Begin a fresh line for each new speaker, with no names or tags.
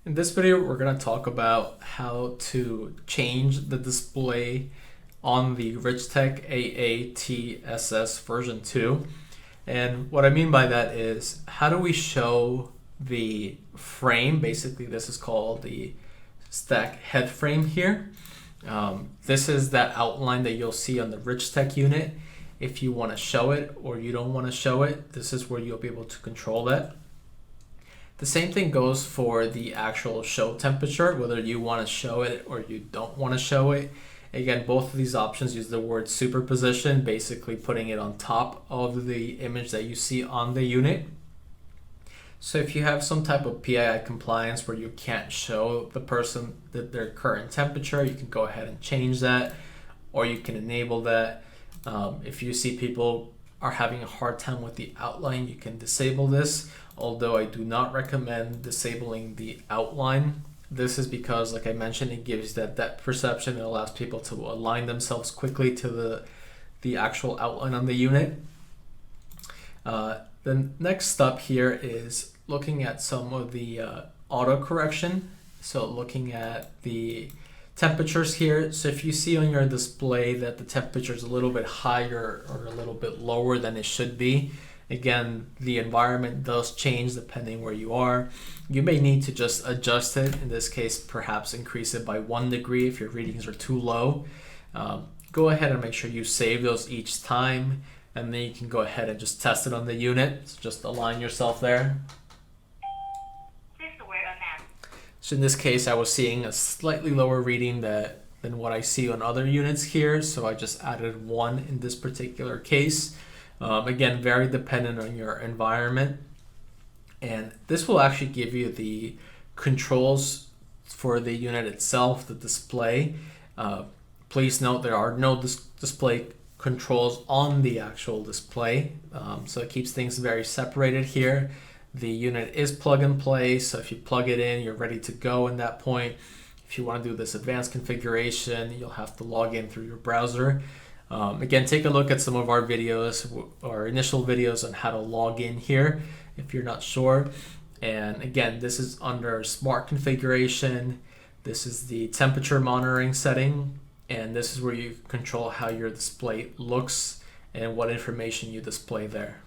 In this video, we're going to talk about how to change the display on the Richtech AATSS version 2. And what I mean by that is, how do we show the frame? Basically, this is called the stack head frame here. This is that outline that you'll see on the Richtech unit. If you want to show it or you don't want to show it, this is where you'll be able to control that. The same thing goes for the actual show temperature, whether you want to show it or you don't want to show it. Again, both of these options use the word superposition, basically putting it on top of the image that you see on the unit. So if you have some type of PII compliance where you can't show the person their current temperature, you can go ahead and change that, or you can enable that. If you see people are having a hard time with the outline, you can disable this, although I do not recommend disabling the outline. This is because, like I mentioned, it gives that depth perception. It allows people to align themselves quickly to the actual outline on the unit. The next step here is looking at some of the auto correction. So looking at the temperatures here. So if you see on your display that the temperature is a little bit higher or a little bit lower than it should be, again, the environment does change depending where you are. You may need to just adjust it. In this case, perhaps increase it by 1 degree if your readings are too low. Go ahead and make sure you save those each time, and then you can go ahead and just test it on the unit. So just align yourself there. So in this case, I was seeing a slightly lower reading than what I see on other units here, so I just added 1 in this particular case. Again, very dependent on your environment. And this will actually give you the controls for the unit itself, the display. Please note there are no display controls on the actual display, so it keeps things very separated here. The unit is plug and play, so if you plug it in, you're ready to go in that point. If you want to do this advanced configuration, you'll have to log in through your browser. Again, take a look at some of our videos, our initial videos on how to log in here if you're not sure. And again, this is under smart configuration. This is the temperature monitoring setting, and this is where you control how your display looks and what information you display there.